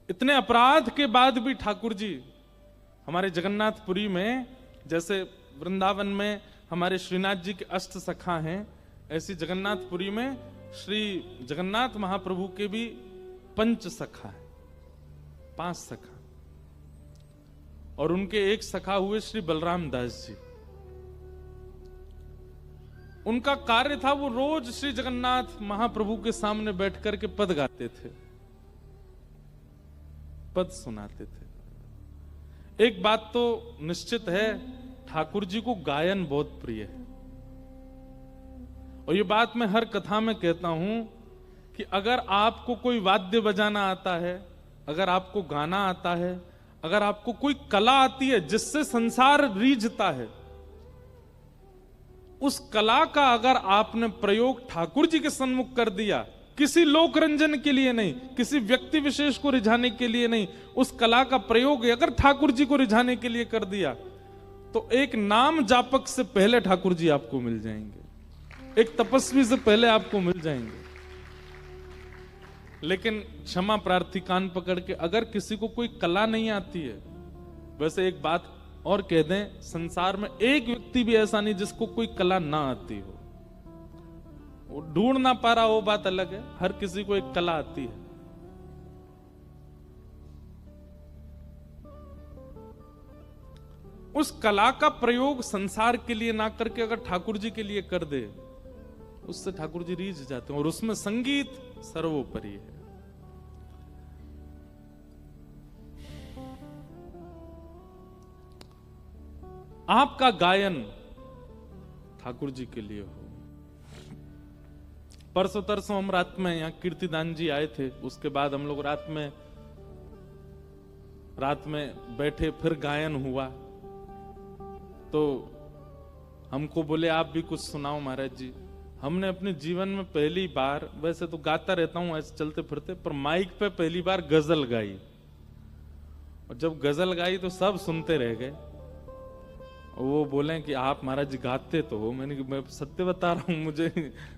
इतने अपराध के बाद भी ठाकुर जी हमारे जगन्नाथपुरी में, जैसे वृंदावन में हमारे श्रीनाथ जी के अष्ट सखा हैं, ऐसी जगन्नाथपुरी में श्री जगन्नाथ महाप्रभु के भी पंच सखा है, 5 सखा। और उनके एक सखा हुए श्री बलराम दास जी। उनका कार्य था वो रोज श्री जगन्नाथ महाप्रभु के सामने बैठ करके पद गाते थे, पद सुनाते थे। एक बात तो निश्चित है, ठाकुर जी को गायन बहुत प्रिय है। और ये बात मैं हर कथा में कहता हूं कि अगर आपको कोई वाद्य बजाना आता है, अगर आपको गाना आता है, अगर आपको कोई कला आती है जिससे संसार रीझता है, उस कला का अगर आपने प्रयोग ठाकुर जी के सन्मुख कर दिया, किसी लोक रंजन के लिए नहीं, किसी व्यक्ति विशेष को रिझाने के लिए नहीं, उस कला का प्रयोग अगर ठाकुर जी को रिझाने के लिए कर दिया, तो एक नाम जापक से पहले ठाकुर जी आपको मिल जाएंगे, एक तपस्वी से पहले आपको मिल जाएंगे। लेकिन क्षमा प्रार्थी कान पकड़ के, अगर किसी को कोई कला नहीं आती है, वैसे एक बात और कह दें, संसार में एक व्यक्ति भी ऐसा नहीं जिसको कोई कला ना आती हो। वो ढूंढ ना पा रहा, वो बात अलग है, हर किसी को एक कला आती है। उस कला का प्रयोग संसार के लिए ना करके अगर ठाकुर जी के लिए कर दे, उससे ठाकुर जी रीझ जाते हैं। और उसमें संगीत सर्वोपरि है। आपका गायन ठाकुर जी के लिए हो। परसों तरसों हम रात में यहां कीर्तिदान जी आए थे, उसके बाद हम लोग रात में बैठे, फिर गायन हुआ। तो हमको बोले आप भी कुछ सुनाओ महाराज जी। हमने अपने जीवन में पहली बार, वैसे तो गाता रहता हूं ऐसे चलते फिरते, पर माइक पे पहली बार गजल गाई। और जब गजल गाई तो सब सुनते रह गए। वो बोले कि आप महाराज जी गाते तो हो। मैं सत्य बता रहा हूं,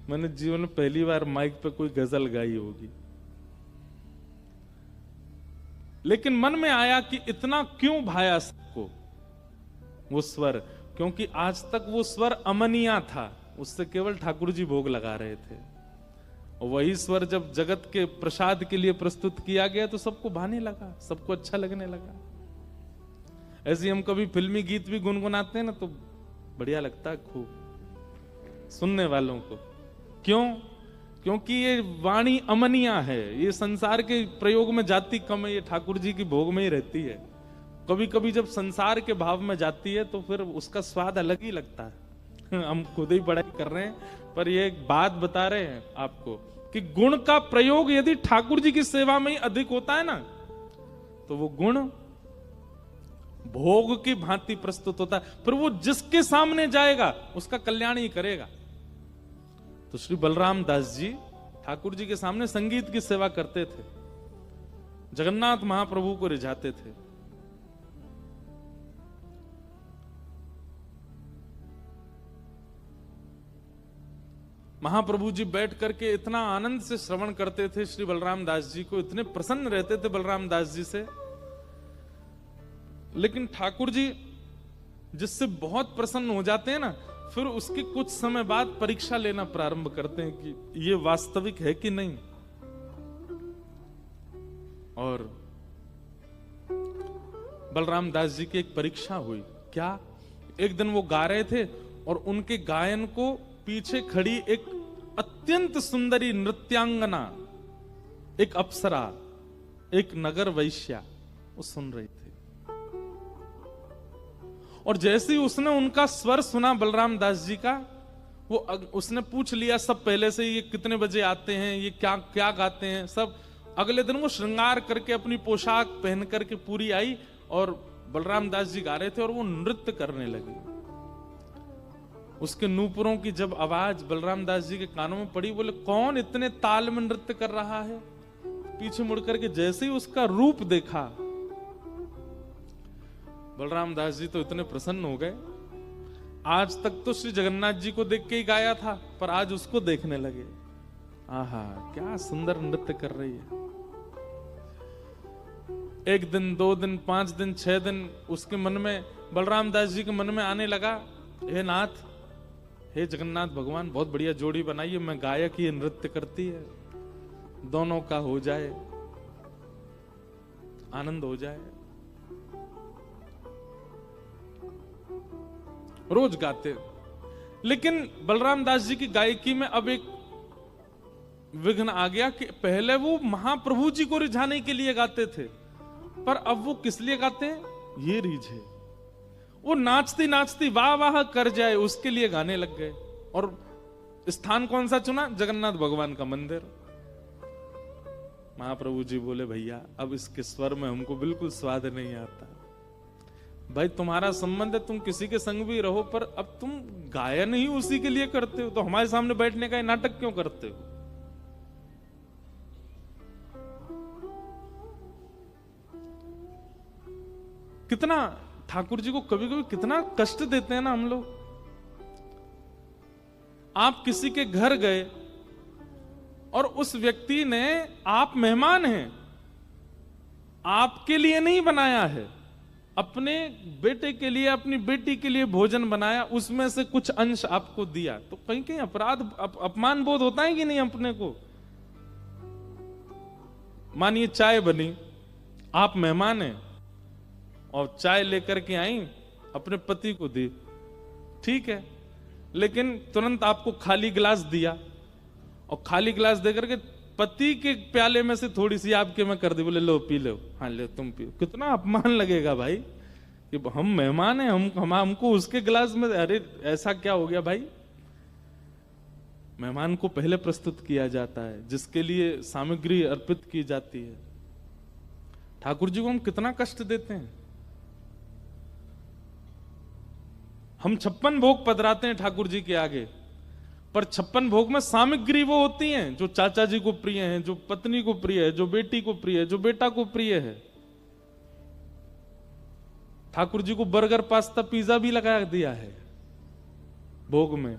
मैंने जीवन में पहली बार माइक पे कोई गजल गाई होगी। लेकिन मन में आया कि इतना क्यों भाया सबको वो स्वर, क्योंकि आज तक वो स्वर अमनिया था, उससे केवल ठाकुर जी भोग लगा रहे थे। और वही स्वर जब जगत के प्रसाद के लिए प्रस्तुत किया गया तो सबको भाने लगा, सबको अच्छा लगने लगा। ऐसे हम कभी फिल्मी गीत भी गुनगुनाते हैं ना, तो बढ़िया लगता है खूब सुनने वालों को। क्यों? क्योंकि ये वाणी अमनिया है, ये संसार के प्रयोग में जाती कम है, ये ठाकुर जी की भोग में ही रहती है। कभी कभी जब संसार के भाव में जाती है तो फिर उसका स्वाद अलग ही लगता है। हम खुद ही पढ़ाई कर रहे हैं, पर ये एक बात बता रहे हैं आपको कि गुण का प्रयोग यदि ठाकुर जी की सेवा में ही अधिक होता है ना, तो वो गुण भोग की भांति प्रस्तुत होता है, फिर वो जिसके सामने जाएगा उसका कल्याण ही करेगा। तो श्री बलराम दास जी ठाकुर जी के सामने संगीत की सेवा करते थे, जगन्नाथ महाप्रभु को रिझाते थे। महाप्रभु जी बैठ करके इतना आनंद से श्रवण करते थे श्री बलराम दास जी को, इतने प्रसन्न रहते थे बलराम दास जी से। लेकिन ठाकुर जी जिससे बहुत प्रसन्न हो जाते हैं ना, फिर उसके कुछ समय बाद परीक्षा लेना प्रारंभ करते हैं कि ये वास्तविक है कि नहीं। और बलराम दास जी की एक परीक्षा हुई। क्या? एक दिन वो गा रहे थे और उनके गायन को पीछे खड़ी एक अत्यंत सुंदरी नृत्यांगना, एक अप्सरा, एक नगर वैश्या, वो सुन रही थी। और जैसे ही उसने उनका स्वर सुना बलराम दास जी का, वो उसने पूछ लिया सब पहले से, ये कितने बजे आते हैं, ये क्या क्या गाते हैं सब। अगले दिन वो श्रृंगार करके अपनी पोशाक पहन करके पूरी आई और बलराम दास जी गा रहे थे और वो नृत्य करने लगी। उसके नूपुरों की जब आवाज बलराम दास जी के कानों में पड़ी, बोले कौन इतने ताल में नृत्य कर रहा है। पीछे मुड़ करके जैसे ही उसका रूप देखा, बलराम दास जी तो इतने प्रसन्न हो गए। आज तक तो श्री जगन्नाथ जी को देख के ही गाया था, पर आज उसको देखने लगे। आहा, क्या सुंदर नृत्य कर रही है। एक दिन, 2 दिन, 5 दिन, 6 दिन उसके मन में, बलराम दास जी के मन में आने लगा, हे नाथ, हे जगन्नाथ भगवान, बहुत बढ़िया जोड़ी बनाई है, मैं गायक, ये नृत्य करती है, दोनों का हो जाए, आनंद हो जाए। रोज गाते। लेकिन बलराम दास जी की गायकी में अब एक विघ्न आ गया कि पहले वो महाप्रभु जी को रिझाने के लिए गाते थे, पर अब वो किस लिए गाते हैं? ये रीझे, वो नाचती नाचती वाह वाह कर जाए उसके लिए गाने लग गए। और स्थान कौन सा चुना? जगन्नाथ भगवान का मंदिर। महाप्रभु जी बोले, भैया अब इसके स्वर में हमको बिल्कुल स्वाद नहीं आता। भाई तुम्हारा संबंध है, तुम किसी के संग भी रहो, पर अब तुम गायन ही उसी के लिए करते हो, तो हमारे सामने बैठने का नाटक क्यों करते हो? कितना ठाकुर जी को कभी कभी कितना कष्ट देते हैं ना हम लोग। आप किसी के घर गए और उस व्यक्ति ने, आप मेहमान हैं, आपके लिए नहीं बनाया है, अपने बेटे के लिए, अपनी बेटी के लिए भोजन बनाया, उसमें से कुछ अंश आपको दिया, तो कहीं कहीं अपराध, अपमान बोध होता है कि नहीं अपने को? मानिए चाय बनी, आप मेहमान हैं और चाय लेकर के आई, अपने पति को दी, ठीक है, लेकिन तुरंत आपको खाली गिलास दिया, और खाली गिलास देकर के पति के प्याले में से थोड़ी सी आपके में कर दी, बोले लो पी लो, हाँ ले तुम पियो। कितना अपमान लगेगा भाई कि हम मेहमान हैं, हमको उसके गिलास में, अरे ऐसा क्या हो गया भाई? मेहमान को पहले प्रस्तुत किया जाता है, जिसके लिए सामग्री अर्पित की जाती है। ठाकुर जी को हम कितना कष्ट देते हैं। हम 56 भोग पधराते हैं ठाकुर जी के आगे, पर 56 भोग में सामग्री वो होती हैं जो चाचा जी को प्रिय है, जो पत्नी को प्रिय है, जो बेटी को प्रिय है, जो बेटा को प्रिय है। ठाकुर जी को बर्गर, पास्ता, पिज्जा भी लगा दिया है भोग में,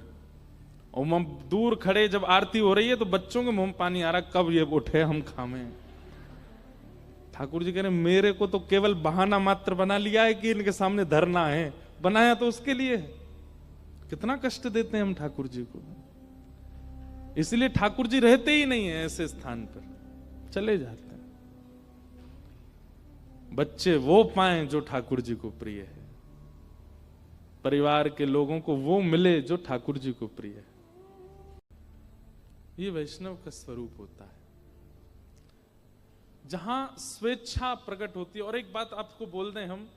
और हम दूर खड़े, जब आरती हो रही है तो बच्चों के मुंह में पानी आ रहा, कब ये उठे हम खावे। ठाकुर जी कह रहे मेरे को तो केवल बहाना मात्र बना लिया है कि इनके सामने धरना है, बनाया तो उसके लिए। कितना कष्ट देते हैं हम ठाकुर जी को। इसलिए ठाकुर जी रहते ही नहीं है ऐसे स्थान पर, चले जाते हैं। बच्चे वो पाएं जो ठाकुर जी को प्रिय है, परिवार के लोगों को वो मिले जो ठाकुर जी को प्रिय है। ये वैष्णव का स्वरूप होता है, जहां स्वेच्छा प्रकट होती है। और एक बात आपको बोल दें हम,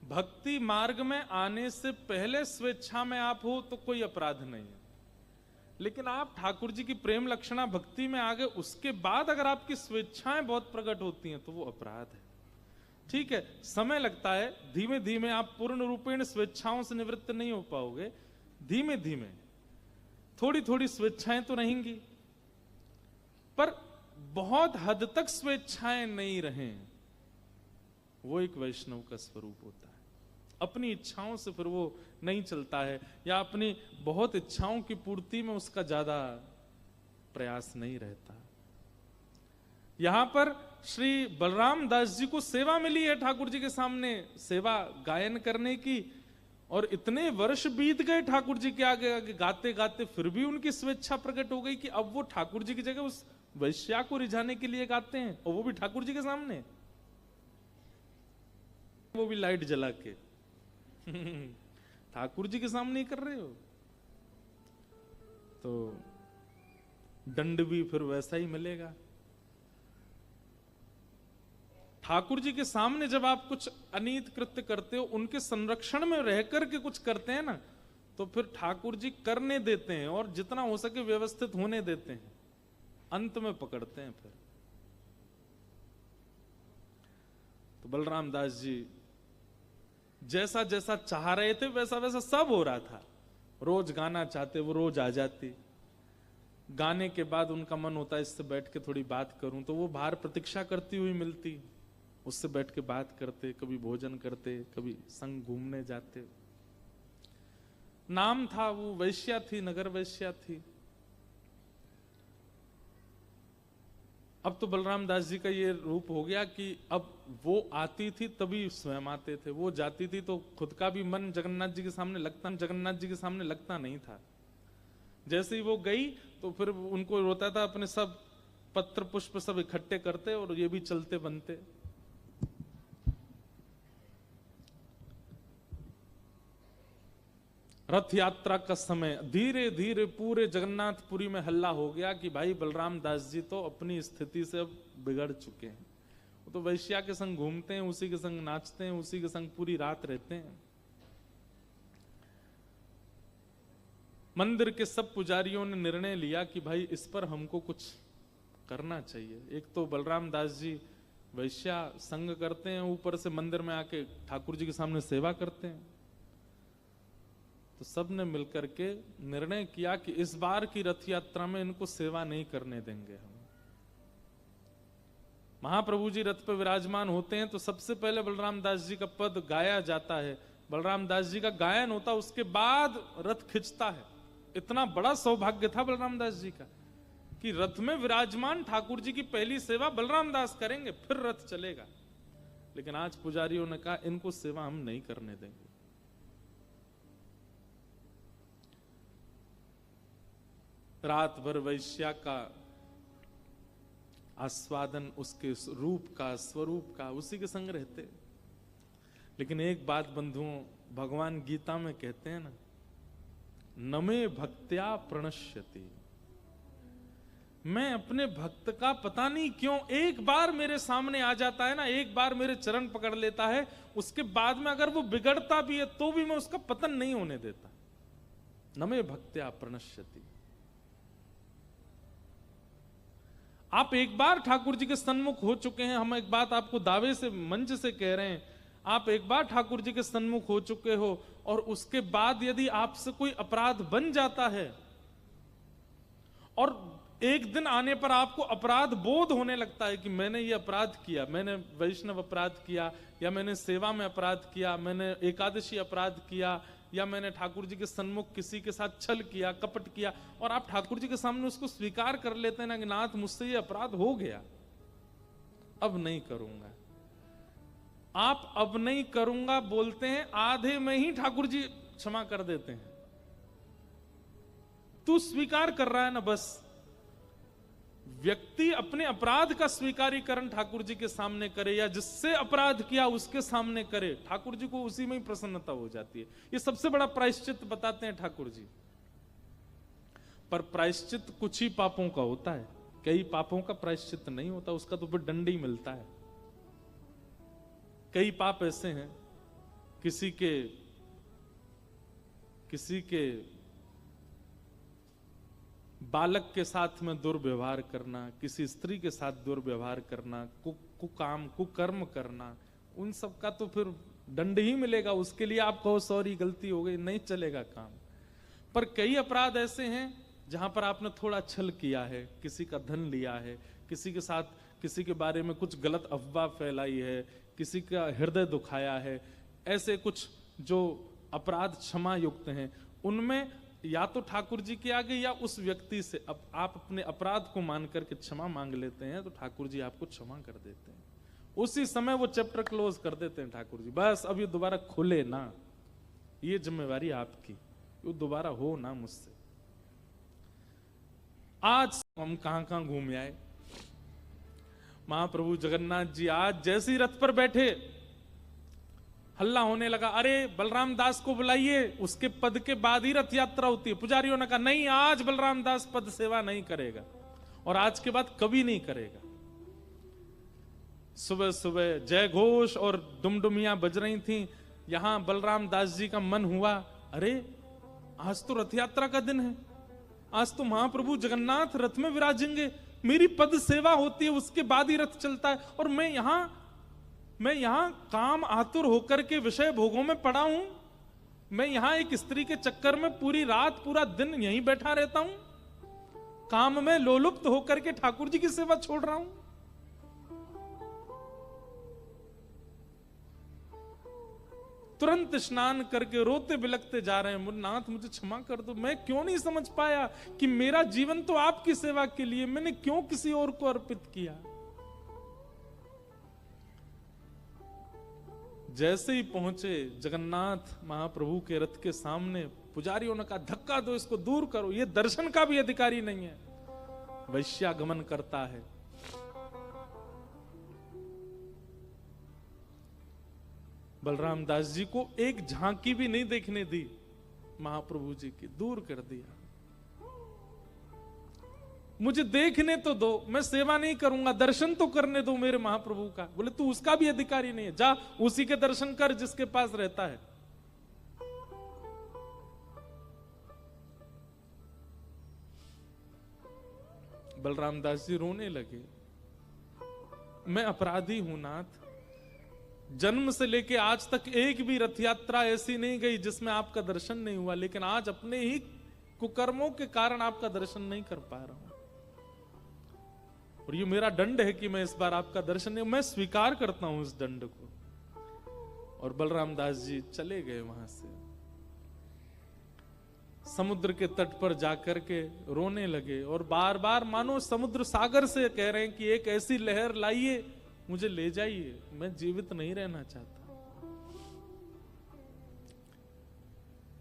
भक्ति मार्ग में आने से पहले स्वेच्छा में आप हो तो कोई अपराध नहीं है, लेकिन आप ठाकुर जी की प्रेम लक्षणा भक्ति में आ गए, उसके बाद अगर आपकी स्वेच्छाएं बहुत प्रकट होती हैं तो वो अपराध है। ठीक है, समय लगता है, धीमे धीमे आप पूर्ण रूपेण स्वेच्छाओं से निवृत्त नहीं हो पाओगे, धीमे धीमे थोड़ी थोड़ी स्वेच्छाएं तो रहेंगी, पर बहुत हद तक स्वेच्छाएं नहीं रहें, वो एक वैष्णव का स्वरूप होता है। अपनी इच्छाओं से फिर वो नहीं चलता है, या अपनी बहुत इच्छाओं की पूर्ति में उसका ज्यादा प्रयास नहीं रहता। यहां पर श्री बलराम दास जी को सेवा मिली है ठाकुर जी के सामने, सेवा गायन करने की, और इतने वर्ष बीत गए ठाकुर जी के आगे आगे गाते गाते, फिर भी उनकी स्वेच्छा प्रकट हो गई कि अब वो ठाकुर जी की जगह उस वैश्या को रिझाने के लिए गाते हैं, और वो भी ठाकुर जी के सामने, वो भी लाइट जला के। ठाकुर जी के सामने ही कर रहे हो, तो दंड भी फिर वैसा ही मिलेगा। ठाकुर जी के सामने जब आप कुछ अनीत कृत्य करते हो, उनके संरक्षण में रह करके कुछ करते हैं ना, तो फिर ठाकुर जी करने देते हैं, और जितना हो सके व्यवस्थित होने देते हैं, अंत में पकड़ते हैं फिर। तो बलराम दास जी जैसा जैसा चाह रहे थे वैसा वैसा सब हो रहा था। रोज गाना चाहते, वो रोज आ जाती। गाने के बाद उनका मन होता है इससे बैठ के थोड़ी बात करूं, तो वो बाहर प्रतीक्षा करती हुई मिलती, उससे बैठ के बात करते, कभी भोजन करते, कभी संग घूमने जाते। नाम था, वो वैश्या थी, नगर वैश्या थी। अब तो बलराम दास जी का ये रूप हो गया कि अब वो आती थी तभी स्वयं आते थे, वो जाती थी तो खुद का भी मन जगन्नाथ जी के सामने लगता नहीं था। जैसे ही वो गई तो फिर उनको रोता था, अपने सब पत्र पुष्प सब इकट्ठे करते और ये भी चलते बनते। रथ यात्रा का समय धीरे धीरे पूरे जगन्नाथपुरी में हल्ला हो गया कि भाई बलराम दास जी तो अपनी स्थिति से अब बिगड़ चुके हैं। वो तो वैश्या के संग घूमते हैं, उसी के संग नाचते हैं, उसी के संग पूरी रात रहते हैं। मंदिर के सब पुजारियों ने निर्णय लिया कि भाई इस पर हमको कुछ करना चाहिए। एक तो बलराम दास जी वैश्या संग करते हैं, ऊपर से मंदिर में आके ठाकुर जी के सामने सेवा करते हैं। तो सब ने मिलकर के निर्णय किया कि इस बार की रथ यात्रा में इनको सेवा नहीं करने देंगे हम। महाप्रभु जी रथ पर विराजमान होते हैं तो सबसे पहले बलराम दास जी का पद गाया जाता है, बलराम दास जी का गायन होता, उसके बाद रथ खिंचता है। इतना बड़ा सौभाग्य था बलराम दास जी का कि रथ में विराजमान ठाकुर जी की पहली सेवा बलराम दास करेंगे, फिर रथ चलेगा। लेकिन आज पुजारियों ने कहा इनको सेवा हम नहीं करने देंगे। रात भर वैश्या का आस्वादन, उसके रूप का, स्वरूप का, उसी के संग रहते। लेकिन एक बात बंधुओं, भगवान गीता में कहते हैं ना, नमे भक्त्या प्रणश्यति, मैं अपने भक्त का पता नहीं क्यों एक बार मेरे सामने आ जाता है ना, एक बार मेरे चरण पकड़ लेता है, उसके बाद में अगर वो बिगड़ता भी है तो भी मैं उसका पतन नहीं होने देता। नमे भक्त्या प्रणश्यति। आप एक बार ठाकुर जी के सन्मुख हो चुके हैं, हम एक बात आपको दावे से मंच से कह रहे हैं, आप एक बार ठाकुर जी के सन्मुख हो चुके हो और उसके बाद यदि आपसे कोई अपराध बन जाता है और एक दिन आने पर आपको अपराध बोध होने लगता है कि मैंने ये अपराध किया, मैंने वैष्णव अपराध किया, या मैंने सेवा में अपराध किया, मैंने एकादशी अपराध किया, या मैंने ठाकुर जी के सन्मुख किसी के साथ छल किया, कपट किया, और आप ठाकुर जी के सामने उसको स्वीकार कर लेते हैं ना कि नाथ मुझसे ये अपराध हो गया, अब नहीं करूंगा। आप अब नहीं करूंगा बोलते हैं, आधे में ही ठाकुर जी क्षमा कर देते हैं। तू स्वीकार कर रहा है ना, बस। व्यक्ति अपने अपराध का स्वीकारीकरण ठाकुर जी के सामने करे या जिससे अपराध किया उसके सामने करे, ठाकुर जी को उसी में ही प्रसन्नता हो जाती है। ये सबसे बड़ा प्रायश्चित बताते हैं ठाकुर जी। पर प्रायश्चित कुछ ही पापों का होता है, कई पापों का प्रायश्चित नहीं होता, उसका तो फिर दंड ही मिलता है। कई पाप ऐसे हैं, किसी के बालक के साथ में दुर्व्यवहार करना, किसी स्त्री के साथ दुर्व्यवहार करना, कुकर्म करना, उन सब का तो फिर दंड ही मिलेगा। उसके लिए आप कहो सॉरी गलती हो गई, नहीं चलेगा काम। पर कई अपराध ऐसे हैं जहां पर आपने थोड़ा छल किया है, किसी का धन लिया है, किसी के साथ किसी के बारे में कुछ गलत अफवाह फैलाई है, किसी का हृदय दुखाया है, ऐसे कुछ जो अपराध क्षमा युक्त हैं, उनमें या तो ठाकुर जी के आगे या उस व्यक्ति से अब आप अपने अपराध को मान करके क्षमा मांग लेते हैं तो ठाकुर जी आपको क्षमा कर देते हैं। उसी समय वो चैप्टर क्लोज कर देते हैं ठाकुर जी, बस अब ये दोबारा खुले ना, ये जिम्मेवारी आपकी, वो दोबारा हो ना मुझसे। आज हम कहां घूम आए। महाप्रभु जगन्नाथ जी आज जैसे ही रथ पर बैठे, हल्ला होने लगा, अरे बलराम दास को बुलाइए, उसके पद के बाद ही रथ यात्रा होती है। पुजारियों ने कहा नहीं, आज बलराम दास पद सेवा नहीं करेगा और आज के बाद कभी नहीं करेगा। सुबह सुबह जय घोष और डुमडुमियां बज रही थीं। यहां बलराम दास जी का मन हुआ, अरे आज तो रथ यात्रा का दिन है, आज तो महाप्रभु जगन्नाथ रथ में विराजेंगे, मेरी पद सेवा होती है, उसके बाद ही रथ चलता है, और मैं यहां काम आतुर होकर के विषय भोगों में पड़ा हूं। मैं यहां एक स्त्री के चक्कर में पूरी रात पूरा दिन यहीं बैठा रहता हूं, काम में लोलुप्त होकर के ठाकुर जी की सेवा छोड़ रहा हूं। तुरंत स्नान करके रोते बिलखते जा रहे हैं, नाथ मुझे क्षमा कर दो, मैं क्यों नहीं समझ पाया कि मेरा जीवन तो आपकी सेवा के लिए, मैंने क्यों किसी और को अर्पित किया। जैसे ही पहुंचे जगन्नाथ महाप्रभु के रथ के सामने, पुजारियों ने कहा धक्का दो, इसको दूर करो, ये दर्शन का भी अधिकारी नहीं है, वैश्यागमन करता है। बलराम दास जी को एक झांकी भी नहीं देखने दी महाप्रभु जी की, दूर कर दिया। मुझे देखने तो दो, मैं सेवा नहीं करूंगा, दर्शन तो करने दो मेरे महाप्रभु का। बोले तू उसका भी अधिकारी नहीं है, जा उसी के दर्शन कर जिसके पास रहता है। बलराम दास जी रोने लगे, मैं अपराधी हूं नाथ, जन्म से लेके आज तक एक भी रथ यात्रा ऐसी नहीं गई जिसमें आपका दर्शन नहीं हुआ, लेकिन आज अपने ही कुकर्मों के कारण आपका दर्शन नहीं कर पा रहा हूं, और ये मेरा दंड है कि मैं इस बार आपका दर्शन नहीं, मैं स्वीकार करता हूं इस दंड को। और बलराम दास जी चले गए वहां से, समुद्र के तट पर जाकर के रोने लगे, और बार बार मानो समुद्र सागर से कह रहे हैं कि एक ऐसी लहर लाइए, मुझे ले जाइए, मैं जीवित नहीं रहना चाहता।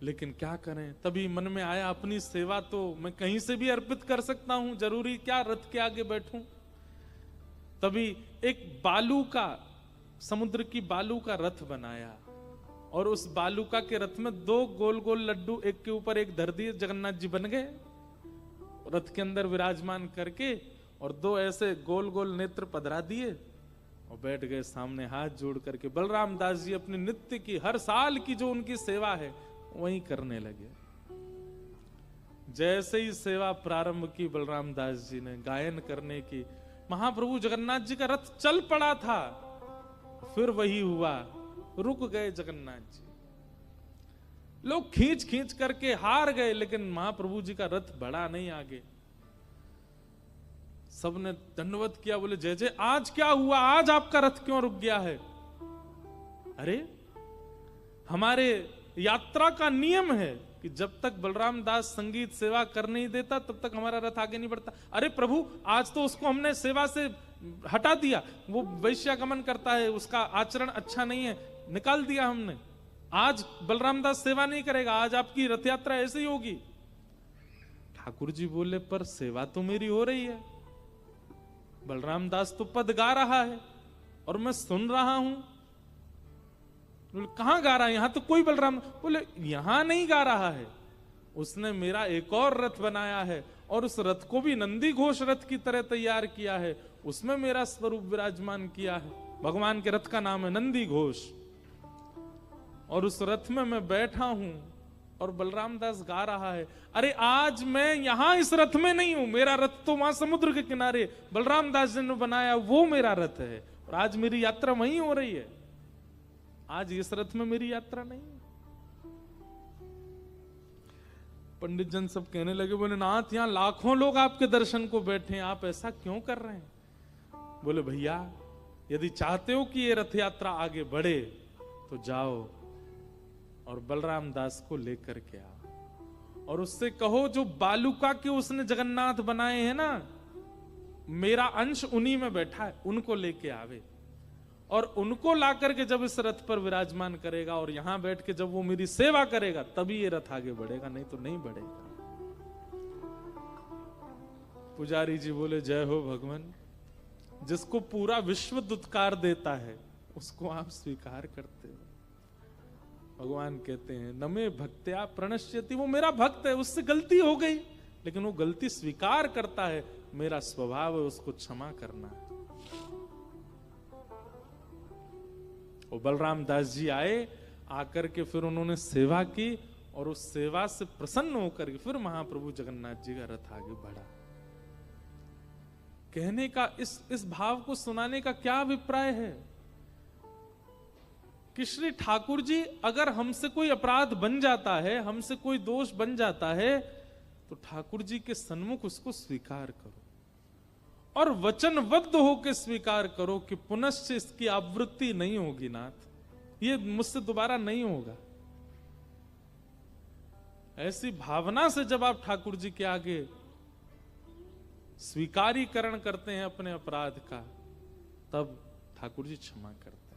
लेकिन क्या करें, तभी मन में आया अपनी सेवा तो मैं कहीं से भी अर्पित कर सकता हूं, जरूरी क्या रथ के आगे बैठूं। तभी एक बालू का, समुद्र की बालू का रथ बनाया, और उस बालूका के रथ में 2 गोल गोल लड्डू एक के ऊपर एक धर दिए, जगन्नाथ जी बन गए रथ के अंदर विराजमान करके, और 2 ऐसे गोल गोल नेत्र पधरा दिए और बैठ गए सामने हाथ जोड़ करके। बलराम दास जी अपनी नित्य की, हर साल की जो उनकी सेवा है वही करने लगे। जैसे ही सेवा प्रारंभ की बलराम दास जी ने गायन करने की, महाप्रभु जगन्नाथ जी का रथ चल पड़ा था, फिर वही हुआ, रुक गए जगन्नाथ जी। लोग खींच खींच करके हार गए, लेकिन महाप्रभु जी का रथ बढ़ा नहीं आगे। सबने दंडवत किया, बोले जय जय, आज क्या हुआ, आज आपका रथ क्यों रुक गया है? अरे हमारे यात्रा का नियम है कि जब तक बलराम दास संगीत सेवा कर नहीं देता तब तक हमारा रथ आगे नहीं बढ़ता। अरे प्रभु, आज तो उसको हमने सेवा से हटा दिया, वो वैश्यागमन करता है, उसका आचरण अच्छा नहीं है, निकाल दिया हमने, आज बलराम दास सेवा नहीं करेगा, आज आपकी रथ यात्रा ऐसे ही होगी। ठाकुर जी बोले पर सेवा तो मेरी हो रही है, बलराम दास तो पद गा रहा है और मैं सुन रहा हूं। बोले कहां गा रहा है, यहां तो कोई बलराम। बोले यहां नहीं गा रहा है, उसने मेरा एक और रथ बनाया है और उस रथ को भी नंदी घोष रथ की तरह तैयार किया है, उसमें मेरा स्वरूप विराजमान किया है। भगवान के रथ का नाम है नंदी घोष, और उस रथ में मैं बैठा हूं और बलराम दास गा रहा है। अरे आज मैं यहां इस रथ में नहीं हूं, मेरा रथ तो वहां समुद्र के किनारे बलराम दास जी ने बनाया, वो मेरा रथ है, और आज मेरी यात्रा वहीं हो रही है, आज इस रथ में मेरी यात्रा नहीं है। पंडित जन सब कहने लगे, बोले नाथ यहां लाखों लोग आपके दर्शन को बैठे हैं, आप ऐसा क्यों कर रहे हैं? बोले भैया, यदि चाहते हो कि ये रथ यात्रा आगे बढ़े तो जाओ और बलराम दास को लेकर के आओ, और उससे कहो जो बालूका के उसने जगन्नाथ बनाए हैं ना, मेरा अंश उन्हीं में बैठा है, उनको लेके आवे, और उनको ला करके जब इस रथ पर विराजमान करेगा और यहां बैठ के जब वो मेरी सेवा करेगा तभी ये रथ आगे बढ़ेगा, नहीं तो नहीं बढ़ेगा। पुजारी जी बोले जय हो भगवान, जिसको पूरा विश्व दुत्कार देता है उसको आप स्वीकार करते हो। भगवान कहते हैं नमे भक्त्या प्रणश्यति, वो मेरा भक्त है, उससे गलती हो गई लेकिन वो गलती स्वीकार करता है, मेरा स्वभाव है उसको क्षमा करना है। वो बलराम दास जी आए, आकर के फिर उन्होंने सेवा की, और उस सेवा से प्रसन्न होकर फिर महाप्रभु जगन्नाथ जी का रथ आगे बढ़ा। कहने का इस भाव को सुनाने का क्या अभिप्राय है कि श्री ठाकुर जी अगर हमसे कोई अपराध बन जाता है, हमसे कोई दोष बन जाता है, तो ठाकुर जी के सन्मुख उसको स्वीकार करो और वचनबद्ध होकर स्वीकार करो कि पुनश्च इसकी आवृत्ति नहीं होगी नाथ, ये मुझसे दोबारा नहीं होगा। ऐसी भावना से जब आप ठाकुर जी के आगे स्वीकारीकरण करते हैं अपने अपराध का, तब ठाकुर जी क्षमा करते हैं।